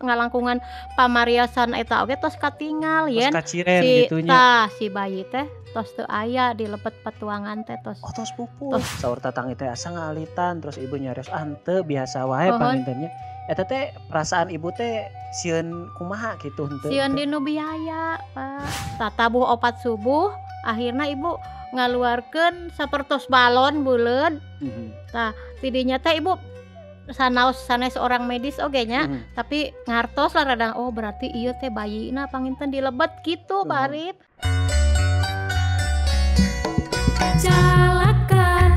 ngalangkungan pamariasan eta oge tos katinggal Tos yen kaciren si gitunya. si bayi teh tos teu aya di lepet patuangan teh tos. Oh tos pupus. Saur tatang teh asa ngalitan terus ibu nyarios henteu biasa wae pangintennya. Eta teh perasaan ibu teh sieun kumaha kitu henteu. Sieun dinu biaya, Pak. Tatabuh opat subuh, akhirna ibu ngaluarkeun sapertos balon buleud. Tah tidinya teh ibu sanes orang medis oge nya, tapi ngartos lah radang oh berarti ieu teh bayina panginten dilebet kitu Pak Arif. Calaka,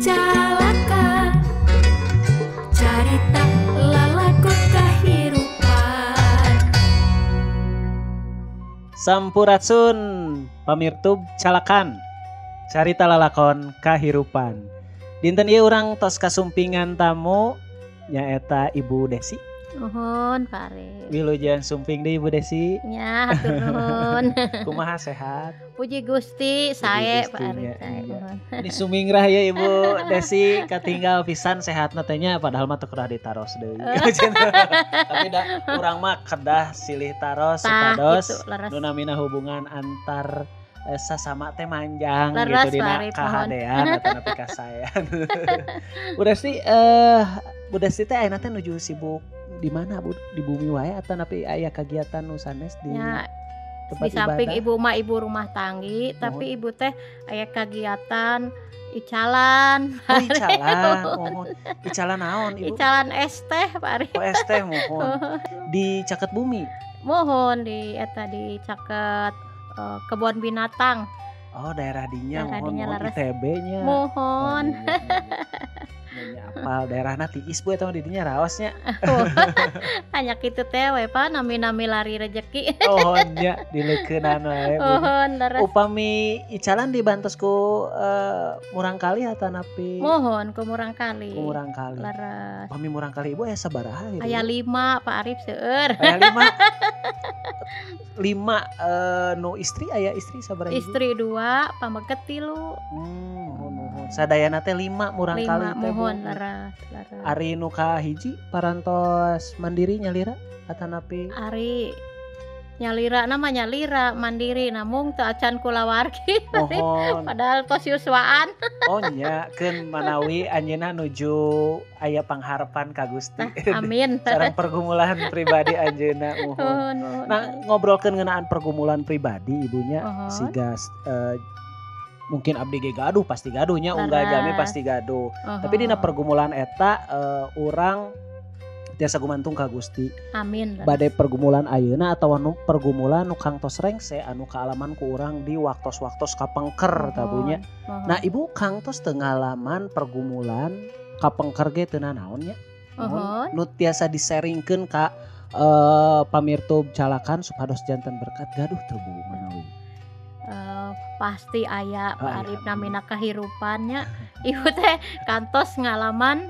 calaka, carita lalako kahirupan. Sampurasun pamirtub calakan carita lalakon kahirupan. Dinten ieu urang tos kasumpingan tamu nyaeta Ibu Desi. Nuhun Pak Arif. Wilujeng sumping deui Ibu Desi. Nya hatur nuhun. Kumaha sehat? Puji Gusti sae Pak Arif. Disumingrah ya Ibu Desi katinggal pisan sehatna teh nya padahal mah teu kedah ditaros deui. Tapi da urang mah kedah silih taros supados nu namina hubungan antar sasama teh manjang leres, gitu dina kahadean atau nepi kasayan. Bu Desi teh ayeuna teh nuju sibuk di mana Bu? Di bumi wae atau nepi aya kegiatan nu sanes di tempat di samping ibadah? ibu mah ibu rumah tanggi, tapi ibu teh aya kegiatan icalan. Oh icalan, mohon. Icalan naon Ibu? Icalan es teh Pak Arif. Oh es teh mohon. Di Caket Bumi. Mohon di Caket kebun binatang. Oh daerah dinya mohon laras. ITB-nya. Mohon. Nya apal daerahna tiis Bu eta mah di dinya raosnya. Hanya kitu teh we Pak nami-nami lari rezeki. Oh nya dileukeunnan wae. Mohon laras. Upami icalan dibantos ku murang kali atawa napi? Mohon ku murang kali. Ku murang kali. Laras. Upami murang kali Ibu aya sabaraha gitu? Aya 5 Pak Arif seueur. Aya 5. 5 nu istri aya istri sabaraha? Istri 2, pameket 3. Mohon. Sadayana teh 5 murang kali teh. Mohon laras. Ari nu kahiji parantos mandiri nyalira atanapi? Ari nyalira nama nyalira mandiri namung teu acan kulawargi. Mohon. Padahal tos yuswaan. Oh nya keun manawi anjeunna nuju aya pangharapan ka Gusti. Amin. Sareng pergumulan pribadi anjeunna mohon. Nah ngobrolkeun ngeunaan pergumulan pribadi ibunya siga mungkin abdi ge gaduh pasti gaduhnya unggal jami pasti gaduh. Tapi dina pergumulan eta urang tiasa gumantung ka Gusti. Amin. Bade pergumulan ayeuna atawa nu pergumulan nu kangtos rengse anu kaalaman ku urang di waktos-waktos kapengker tabunya. Nah Ibu kangtos teu ngalaman pergumulan kapengker ge teu naon nya. Nu tiasa disaringkeun ka pamirtub calakan supados janten berkat gaduh teu Bu manawi? Pasti aya Pak Arif namina kahirupannya. Ibu teh kantos ngalaman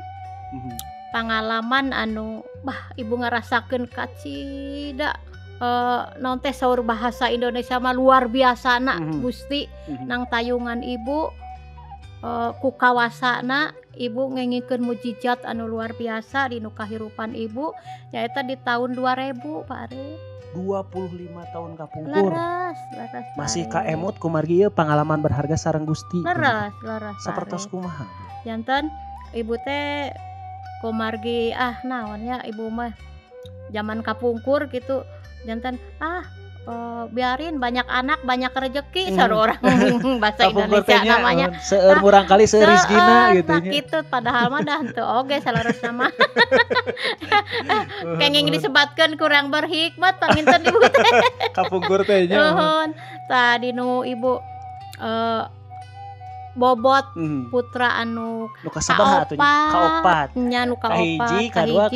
pangalaman anu ibu ngarasakeun kacida naon teh saur bahasa Indonesia mah luar biasana Gusti nang tayungan ibu ku kawasana ibu ngengikeun mujizat anu luar biasa dinu kahirupan ibu nyaeta di tahun 2000 Pak Arif. 25 tahun kapungkur. Laras. Masih kaemut kumargi ieu pangalaman berharga sareng Gusti. Laras. Sapertos kumaha? Janten ibu teh kumargi naonnya ibu mah zaman kapungkur gitu janten biarin banyak anak banyak rezeki sarua orang bahasa Indonesia namanya seueur murang kali seueur rezekina gitu nya. Gitu padahal mah dah henteu oge salarosna mah. Kenging disebatkeun kurang berhikmat panginten ibu teh. Kapungkur teh nya. Nuhun. Tah dinu ibu bobot putra anu kaopat nya nu kaopat kadua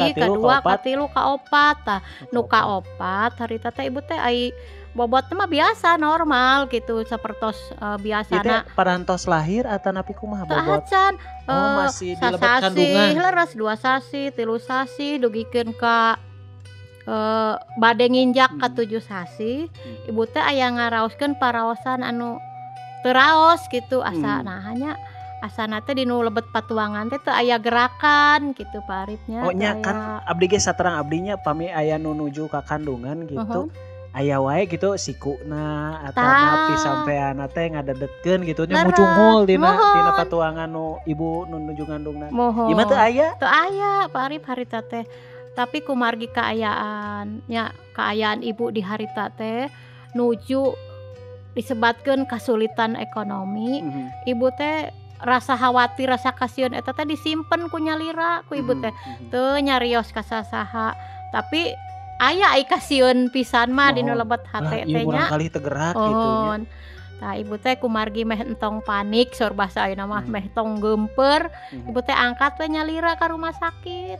katilu kaopat tah nu kaopat harita teh ibu teh ai bobot mah biasa normal gitu sapertos biasana parantos lahir atanapi kumaha bobot acan masih di lebet kandungan leres 2 sasi 3 sasi dugikeun ka bade nginjak ka 7 sasi ibu teh aya ngaraoskeun paraosan anu teraos gitu asa nah hanya asana teh dinu lebet patuangan teh teu aya gerakan gitu Pak Arifnya. Oh nya kan abdi ge saterang abdinya pami aya nu nuju ka kandungan gitu. Aya wae gitu sikuna atana pi sampean teh ngadedetkeun gitu nya mucungul dina patuangan nu ibu nu nuju ngandungna. Ieu mah teu aya. Teu aya Pak Arif harita teh. Tapi kumargi kaayaan nya kaayaan ibu di harita teh nuju disebabkan kesulitan ekonomi. Ibu teh rasa khawatir rasa kasihan eta teh disimpen ku nyalira ku ibu teh teu nyarios ka sasaha. Tapi aya ai kasieun pisan mah dinu lebet hate teh nya. Kali tegerak gitu nya. Tah ibu teh kumargi meh entong panik saur basa ayeuna mah meh tong geumper. Ibu teh angkat we nyalira ka rumah sakit.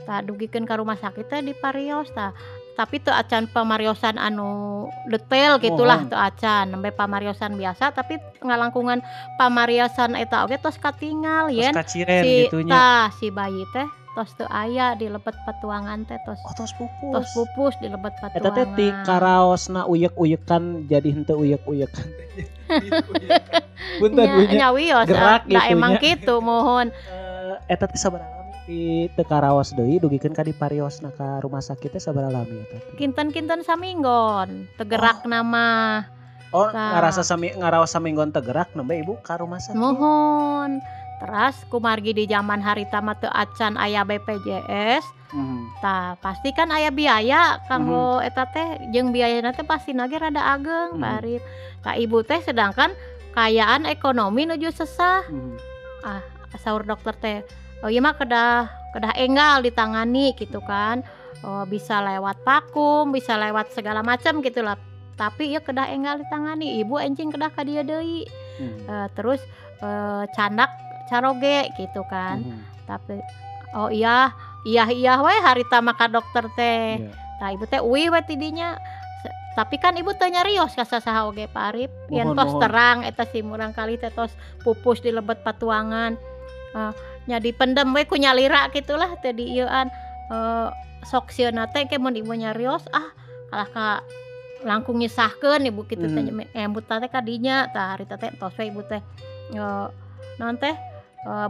Tah dugikeun ka rumah sakit teh diparios tah. Tapi teu acan pamariosan anu detail gitulah teu acan nembe pamariosan biasa tapi ngalangkungan pamariosan eta oge tos katinggal yen si gitunya. Si bayi teh tos teu aya di lebet patuangan teh tos pupus di lebet patuangan. Eta teh ti karaosna uyek-uyekan jadi henteu uyek-uyekan. Punten nya wios gerak da emang kitu mohon. Eta teh sabaraha di teu karaos deui dugikeun ka dipariosna ka rumah sakit teh sabaraha lami eta teh? Kinten-kinten saminggon tegerak nama. Ngaraos saminggon tegerak nembe ibu ka rumah sakit. Mohon. Teras kumargi di zaman harita mah teu acan aya BPJS. Tah pasti kan aya biaya kanggo eta teh jeung biayana teh pastina ge rada ageng Pak Arif. Tah ibu teh sedangkan kayaan ekonomi nuju sesah. Saur dokter teh oh iya mah kedah enggal ditangani gitu kan. Bisa lewat vakum, bisa lewat segala macam gitulah. Tapi ieu kedah enggal ditangani. Ibu enjing kedah ka dieu deui. Terus candak caroge gitu kan. Tapi oh iya we harita maka dokter teh. Nah ibu teh uwi we tidinya. Tapi kan ibu teh nyarios ka sasaha oge Pak Arif. Yen tos terang eta si murang kali teh tos pupus di lebet patuangan. Nya dipendem we ku nyalira gitulah teh di ieuan sok sieuna teh ke mun ibu nyarios kalah ka langkung nyesahkeun ibu kitu teh embut teh ka dinya tah harita teh tos we ibu teh naon teh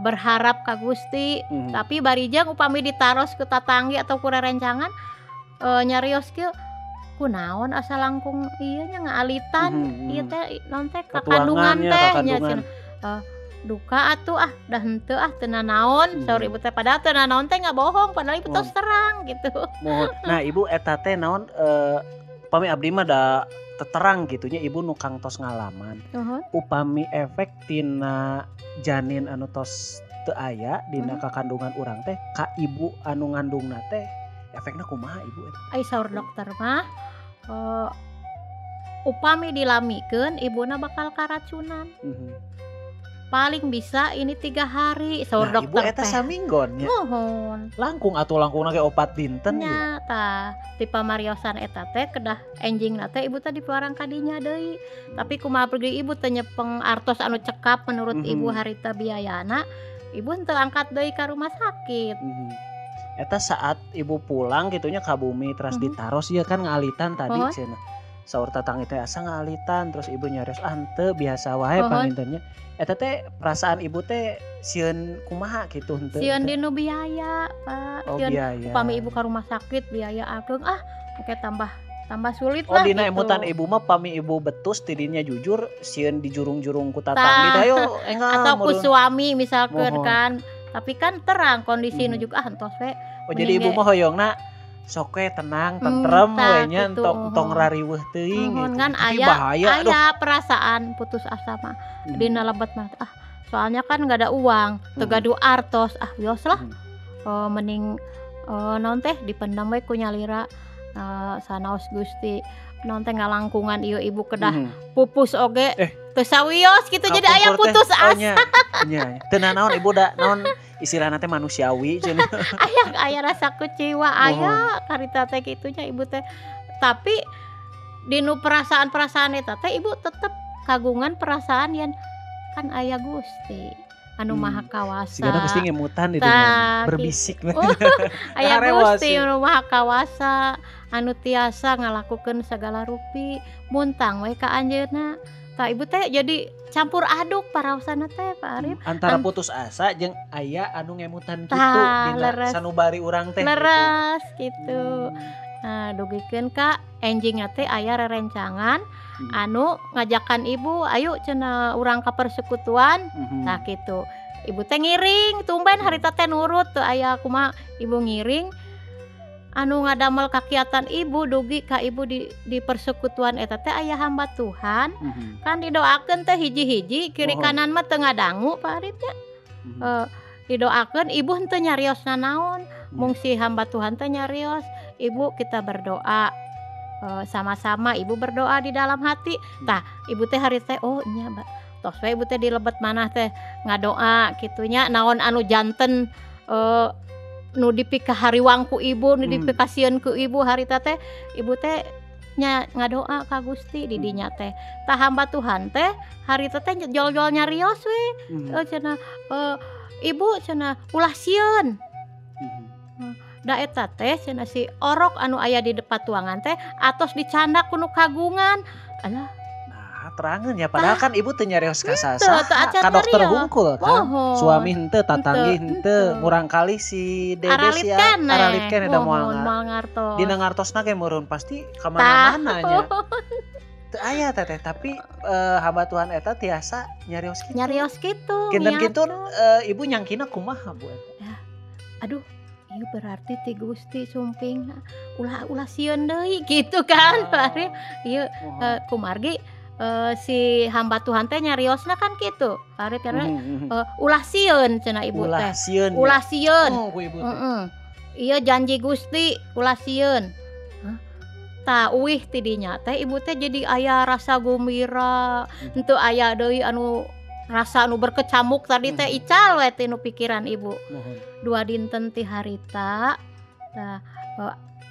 berharap ka Gusti. Tapi barijang upami ditaros ku tatanggi atau ku rerencangan nyarios kieu kunaon asa langkung ieu nya ngaalitan ieu teh naon teh ka kandungan teh nya duka atuh dah henteu teu nanaon saur ibu teh padahal teu nanaon teh bohong padahal ibu tos terang gitu. Nah ibu eta teh naon upami abdi mah da terang gitunya ibu nu kang tos ngalaman. Upami efek tina janin anu tos teu aya dina kakandungan urang teh ka ibu anu ngandungna teh efekna kumaha ibu eta? Ai saur dokter mah upami dilamikeun ibuna bakal karacunan. Paling bisa ini 3 hari saur dokter ibu eta saminggon nya. Mohon. Langkungna ge opat dinten nya tah ti pamariosan eta teh kedah enjingna teh ibu teh dipuarang ka dinya deui. Tapi kumaha pergi ibu teh nyepeng artos anu cekap menurut ibu harita biayana, ibu henteu angkat deui ka rumah sakit. Eta saat ibu pulang gitunya ka bumi terus ditaros ieu kan ngalitan tadi cenah. Saur tatanggi teh asa ngalitan terus ibu nyarios henteu biasa wae pangintennya. Eta teh perasaan ibu teh sieun kumaha gitu henteu? Sieun dinu biaya, Pak. Sieun upami ibu ka rumah sakit biaya ageng oke tambah sulit lah. Dina gitu. emutan ibu mah pami ibu betus tidinya jujur sieun di jurung-jurung ku tatanggi teh ayo enggal atau ku suami misalkeun kan. Tapi kan terang kondisi nuju entos we. Jadi ibu mah hoyongna sok we tenang tentrem we nya entong rariweuh teuing gitu. Kan aya perasaan putus asa mah dina lebet mah soalnya kan enggak ada uang teu gaduh artos wios lah mending naon teh dipendam we ku nyalira sanaos Gusti naon teh ngalangkungan ieu ibu kedah pupus oge teu sawios kitu jadi aya putus asa. Nya teu naon ibu da naon istilahna teh manusiawi cenah. Aya rasa kecewa aya karita teh kitu nya ibu teh. Tapi dinu perasaan-perasaan eta teh ibu tetep kagungan perasaan yang kan aya Gusti anu maha kawasa. Sigana Gusti ngemutan itu berbisik. Aya Gusti anu maha kawasa anu tiasa ngalakukeun sagala rupi muntang we ka anjeunna. tah ibu teh jadi campur aduk paraosana teh Pak Arif. Antara putus asa jeung aya anu ngemutan kitu Tah, dina leres. sanubari urang teh. Leres gitu. Hmm. Nah, dugikeun ka enjingna teh aya rerencangan Hmm. anu ngajakan ibu, ayo cenah urang ka persekutuan. Mhm. Nah gitu. Ibu teh ngiring, tumben harita teh nurut teu aya kumaha ibu ngiring. Anu ngadamel kakiatan ibu dugi ka ibu di persekutuan eta teh aya hamba Tuhan. Mhm. Kan didoakeun teh hiji-hiji, kiri Mohon. kanan mah teu ngadangu Pak Arif nya. Mhm. Didoakeun ibu henteu nyarios nanaon. Mung si hamba Tuhan teh nyarios, ibu kita berdoa sama-sama, ibu berdoa di dalam hati. Tah, ibu teh hari teh oh nya tos we ibu teh dilebet manah teh ngadoa kitunya naon anu janten nu dipikah hariwang ku ibu, nu dipikasieun ku ibu harita teh ibu teh nya ngadoa ka Gusti di dinya teh. Tah hamba Tuhan teh harita teh jol-jol nyarios we. Cenah ibu cenah ulah sieun. Da eta teh cenah si orok anu aya di depan tuangan teh atos dicanda kuno kagungan. Alah, Nah, terangeun ya padahal kan ibu teu nyarios ka teu saha acan ka dokter nyarios. hungkul kan. Pohon. Suami henteu, tatanggi Henteu, henteu, henteu. murang kali si Dede Aralit sia keneh. aralit keneh da moal Moal ngartos. dina ngartosna ge meureun pasti ka mana-mana nya. Teu aya teteh tapi hamba Tuhan eta tiasa nyarios kitu. Nyarios kitu. Kinten-kinten niatkeun. ibu nyangkina kumaha Bu eta? Aduh, ieu berarti ti Gusti sumping ulah sieun deui gitu kan Pak Arif. Ieu kumargi si hamba Tuhan teh nyariosna kan kitu. Pak Arif karena ulah sieun cenah ibu teh. Ulah sieun. Ulah sieun. Oh, ku ibu teh. Ieu janji Gusti ulah sieun. Tah uih ti dinya teh ibu teh jadi aya rasa gembira. Henteu aya deui anu rasa anu berkecamuk tadi teh ical we ti nu pikiran ibu. Mohon. 2 dinten ti harita. Tah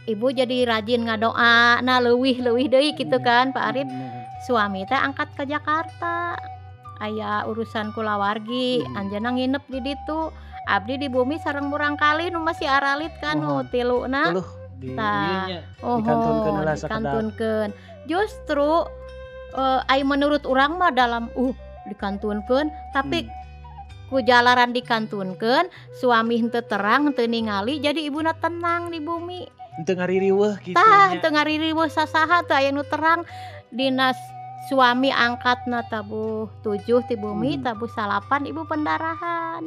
ibu jadi rajin ngadoa na leuwih-leuwih deui kitu kan Pak Arif. Suami teh angkat ke Jakarta. Aya urusan kulawargi, anjeunna nginep di ditu. Abdi di bumi sareng murang kali nu masih aralit kan nu tiluna. Tuluh di Tah, ieu nya dikantunkeun heula sakedap. dikantunkeun. Justru ai menurut urang mah dalam dikantunkeun tapi ku jalaran dikantunkeun suami henteu terang henteu ningali jadi ibuna tenang di bumi. Henteu ngaririweuh kitu Tah nya. henteu ngaririweuh sasaha teu aya nu terang dina suami angkatna tabuh 7 ti bumi tabuh 8 ibu pendarahan.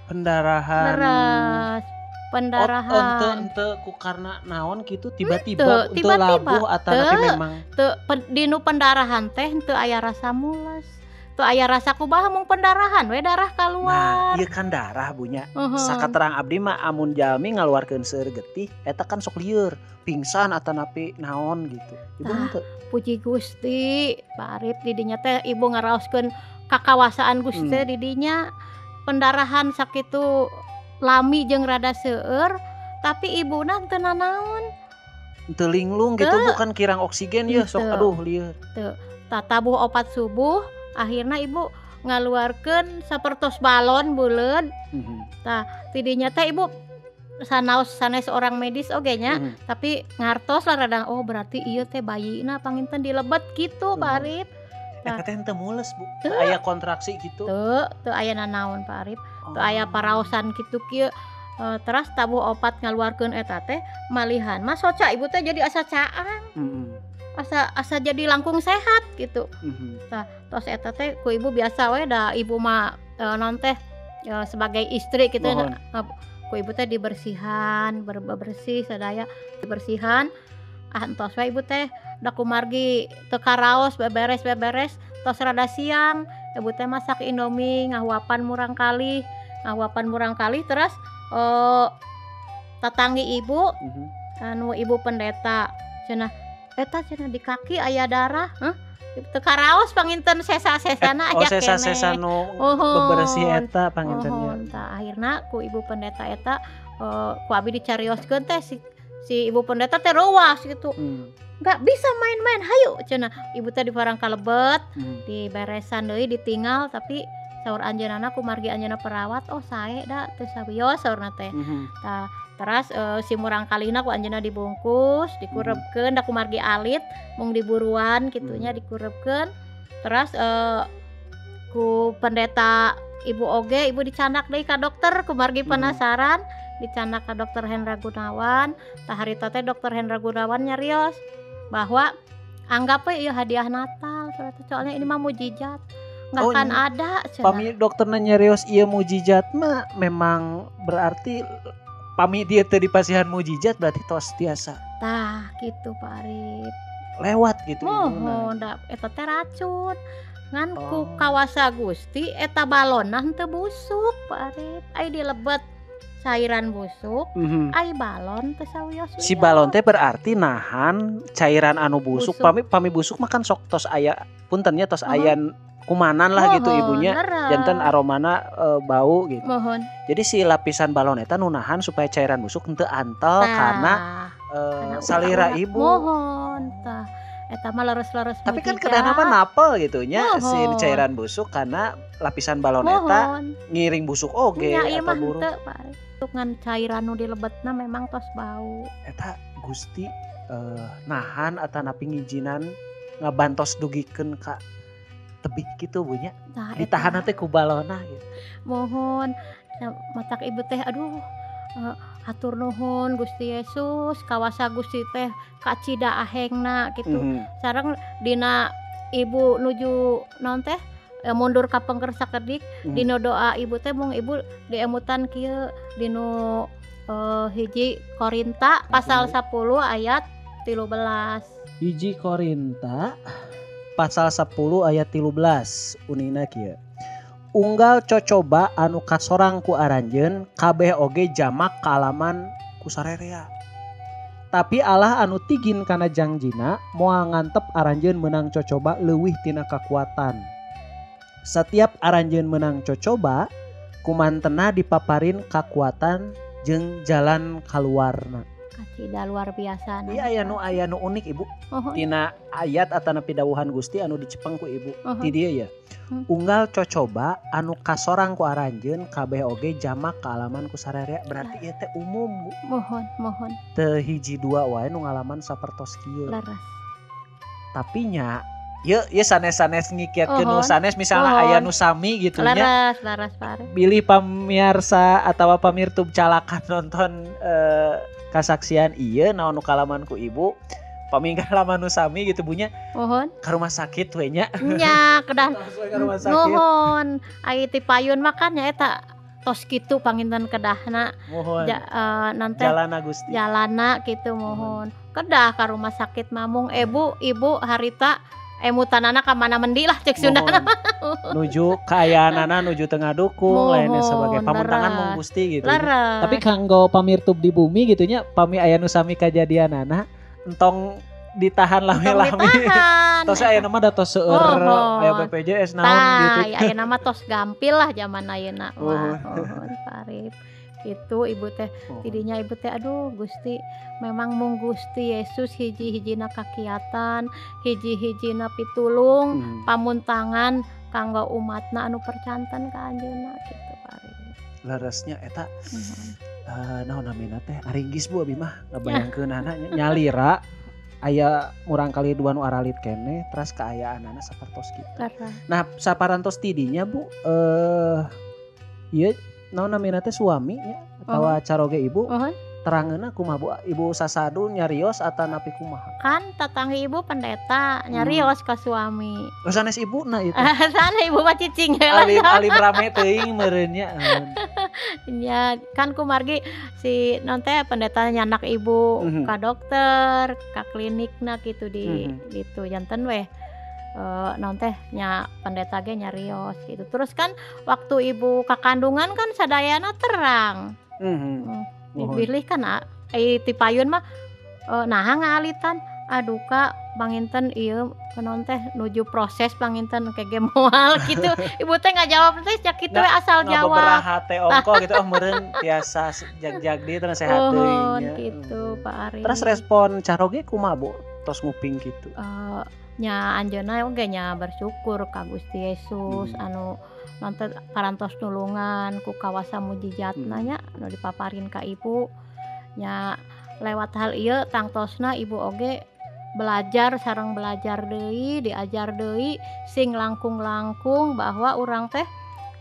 Pendarahan. Leres. Pendarahan. Ente ku karena naon gitu tiba-tiba Henteu, untuk tiba-tiba. labuh atau tapi Teu. memang Dinu pendarahan teh henteu aya rasa mules. Teu aya rasa kumaha mung pendarahan we darah nah kaluar. ieu kan darah bunya. Uhum. Sakaterang abdi mah amun jalmi ngaluarkeun seueur getih eta kan sok lieur, pingsan atau napi naon gitu. Ibu Tah. henteu. Puji Gusti, Pak Arif di dinya teh ibu ngaraoskeun kakawasaan Gusti di dinya pendarahan sakitu lami jeung rada seueur tapi ibuna teu nanaon. Henteu linglung gitu bukan kirang oksigen ya sok Henteu. aduh lieur. Tah tabuh opat subuh akhirna ibu ngaluarkeun sapertos balon buleud. Tah tidinya teh ibu sanes orang medis oge nya tapi ngartos lah rada oh berarti ieu teh bayina panginten dilebet gitu Pak Arif. Eta teh henteu mules Bu. Teu. Aya kontraksi gitu. Teu aya nanaon Pak Arif. Teu aya paraosan kitu kieu. Teras tabuh opat ngaluarkeun eta teh malihan mah soca ibu teh jadi asa caang. Asa jadi langkung sehat gitu. Tah tos eta teh ku ibu biasa we da ibu mah non teh sebagai istri gitu ku ibu teh dibersihan bersih sadaya dibersihan entos we ibu teh da kumargi teu karaos beberes tos rada siang ibu teh masak indomie ngahuapan murang kali terus tatanggi ibu anu ibu pendeta cenah eta cenah di kaki aya darah teu karaos panginten sesa-sesana aya keneh. Sesa-sesa nu bebersih eta pangintennya. Tah akhirna ku ibu pendeta eta ku abi dicarioskeun teh si ibu pendeta teh ruas gitu. Enggak bisa main-main hayu cenah ibu teh diparang kalebet diberesan deui ditinggal tapi saur anjeunna kumargi anjeunna perawat sae da teu sawios saurna teh. Tah teras si murang kalina ku anjeunna dibungkus dikurebkeun da kumargi alit mung diburuan kitunya dikurebkeun Terus ku pendeta ibu oge ibu dicandak deui ka dokter kumargi penasaran dicandak ka dokter Hendra Gunawan tah harita teh dokter Hendra Gunawan nyarios bahwa anggap we ieu hadiah Natal soalnya ini mah mujizat nggak akan ada pami dokterna nyarios ieu mujizat mah memang berarti pami dia teh dipasihan mujizat berarti tos tiasa tah gitu Pak Arif lewat gitu da eta teh racun ngan ku kawasa Gusti eta balonna henteu busuk Pak Arif ai dilebet cairan busuk ai balon teh sawios si balon teh berarti nahan cairan anu busuk. Pami busuk makan sok tos aya puntennya tos ayan kumanan lah gitu ibunya janten aromana bau gitu jadi si lapisan balon eta nu nahan supaya cairan busuk henteu antel karena salira ibu tah eta mah leres-leres tapi kan kadang apa napel gitu nya si cairan busuk karena lapisan balon eta ngiring busuk oge eta burung ngan cairan nu dilebetna memang tos bau eta Gusti nahan atau napi ngijinan ngabantos dugikeun ka tebih gitu bunya ditahan teh ku balona gitu mohon matak ibu teh aduh hatur nuhun Gusti Yesus kawasa Gusti teh kacida ahengna gitu sareng dina ibu nuju naon teh mundur ka pengker sakedik dina doa ibu teh mung ibu diemutan kieu dinu hiji Korinta pasal 10 ayat 13 hiji Korinta pasal 10 ayat 13 unina kieu unggal cocoba anu kasorang ku aranjeun kabeh oge jamak kaalaman ku sarerea tapi Allah anu tigin kana jangjina moal ngantep aranjeun meunang cocoba leuwih tina kakuatan setiap aranjeun meunang cocoba kumantena dipaparin kakuatan jeung jalan kaluarna kacida luar biasa iya aya nu unik ibu tina ayat atana pidawuhan Gusti anu dicepeng ku ibu ti dieu ya unggal cocoba anu kasorang ku aranjeun kabeh oge jamak kaalaman ku sarerea berarti ieu teh umum Bu mohon teu hiji dua wae nu ngalaman sapertos kieu laras tapi nya ieu sanes-sanes ngiketkeun nu sanes misalnya aya nu sami gitu nya laras pare bilih pamirsa atawa pamirtub calakan nonton kasaksian ieu naon nu kalaman ku ibu pamingalaman nu sami gitu bunya mohon ka rumah sakit we nya nya kedah mohon ai ti payun makannya eta tos kitu panginten kedahna mohon nanti jalana Gusti jalana kitu mohon kedah ka rumah sakit mamung ibu harita emutanana ka mana mendi lah cek Sundana nuju kaayaanana nuju tengah dukung lainnya sebagai pamuntangan mung Gusti gitu tapi kanggo pamirtub di bumi gitu nya pami aya nu sami kajadianana entong ditahan lami-lami tos aya nama da tos seueur aya BPJS naon gitu aya nama tos gampil lah zaman ayeuna mohon Parip itu ibu teh tidinya ibu teh aduh Gusti memang mung Gusti Yesus hiji-hijina kakiatan hiji-hijina pitulung pamuntangan kanggo umatna anu percanten ka anjeunna kitu Parip leresnya eta naon namina teh aringgis Bu abi mah ngabayangkeun anaknya nyalira aya murang kali dua nu aralit kene terus kaayaanana sapertos kitu nah saparantos tidinya Bu ieu naon namina teh suami nya atawa caroge ibu terangeuna kumaha Bu ibu sasadu nyarios atawa napi kumaha kan tatangga ibu pendeta nyarios ka suami sanes ibuna itu sanes ibu mah cicing alim rame teuing meureun nya ya kan kumargi si non teh pendeta nyanak ibu ka dokter ka klinikna gitu di gitu janten weh non teh nya pendeta ge nyarios gitu terus kan waktu ibu kakandungan kan sadayana terang dipilih kan ti payun mah naha ngalitan aduh Kak panginten ieu non teh nuju proses panginten kege moal gitu ibu teh ngajawab teh cak kitu we asal jawab beberapa teh ongko gitu meureun tiasa jag-jag deui teh sehat deui nya gitu Pak Ari terus respon caroge kumaha Bu tos nguping kitu nya anjeunna oge nya bersyukur ka Gusti Yesus anu nanti parantos nulungan ku kawasa mujizatna nya anu dipaparin ka ibu nya lewat hal ieu tangtosna ibu oge belajar sareng belajar deui, diajar deui sing langkung-langkung bahwa urang teh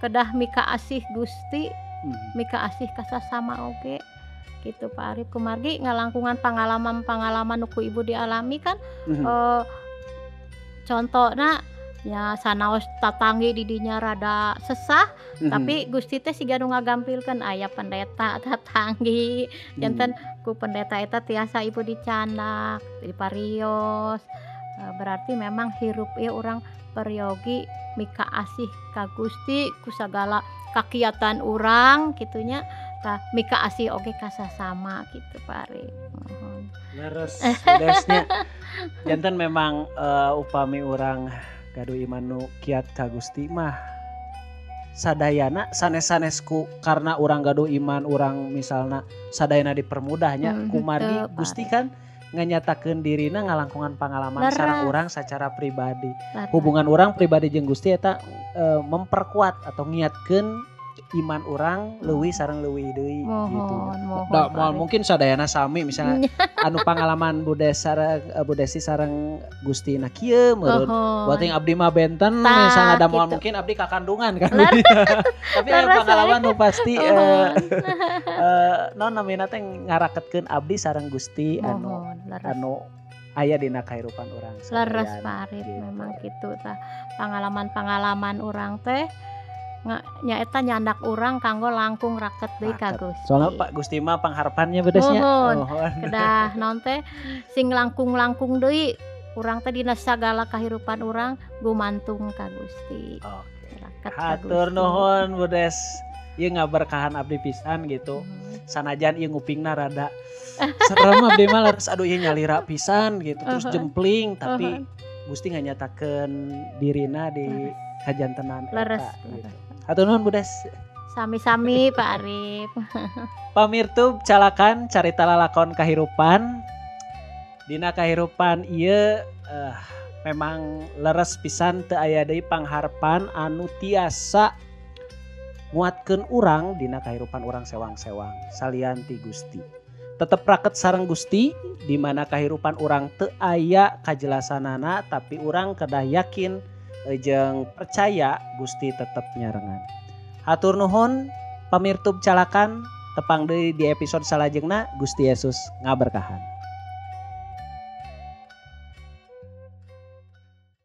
kedah mika asih Gusti, mika asih ka sasama oge. Gitu Pak Arif kumargi ngalangkungan pengalaman-pengalaman nu ku ibu dialami kan contohna nya sanaos tatanggi di dinya rada sesah tapi Gusti teh siga nu ngagampilkeun aya pendeta tatanggi janten ku pendeta eta tiasa ibu dicandak diparios berarti memang hirup ieu urang peryogi mika asih ka Gusti ku sagala kakiatan urang kitunya tah mika asih oge ka sasama gitu Pak Arif. Mohon. Leres desnya. Janten memang upami urang gaduh iman nu kiat ka Gusti mah sadayana sanes-sanesku karena urang gaduh iman urang misalna sadayana dipermudahnya kumargi Gusti kan nganyatakeun dirina ngalangkungan pengalaman sareng urang secara pribadi. Hubungan urang pribadi jeung Gusti eta memperkuat atau ngiatkeun iman orang leuwih sareng leuwih deui gitu. Da mungkin sadayana sami misalnya anu pengalaman Budesi sareng Gusti na kieu meureun. Buating abdi mah benten misalnya ada moal mungkin abdi kakandungan kan. Tapi aya pengalaman nu pasti non namina teh ngaraketkeun abdi sareng Gusti anu aya dina kahirupan urang. Leres Pak Arif memang kitu tah. Pengalaman-pengalaman urang teh nyaeta nyandak urang kanggo langkung raket deui ka Gusti. Soalnya Pak Gusti mah pangharapannya bedesnya. Kedah naon teh sing langkung-langkung deui urang teh dina sagala kahirupan urang gumantung ka Gusti. Oke. Hatur nuhun Budes. Ieu ngaberkahan abdi pisan gitu. Sanajan ieu ngupingna rada serem abdi mah leres aduh ieu nyalira pisan gitu terus jempling tapi Gusti nganyatakeun dirina di kajantenan leres gitu. Hatur nuhun Budes. Sami-sami Pak Arif. Pamirtub calakan carita lalakon kahirupan. Dina kahirupan ieu memang leres pisan teu aya deui pangharpan anu tiasa nguatkeun urang dina kahirupan urang sewang-sewang salian ti Gusti. Tetep raket sareng Gusti di mana kahirupan urang teu aya kajelasanana tapi urang kedah yakin jeung percaya Gusti tetep nyarengan. Hatur nuhun pamirtub calakan tepang deui di episode salajengna Gusti Yesus ngaberkahan.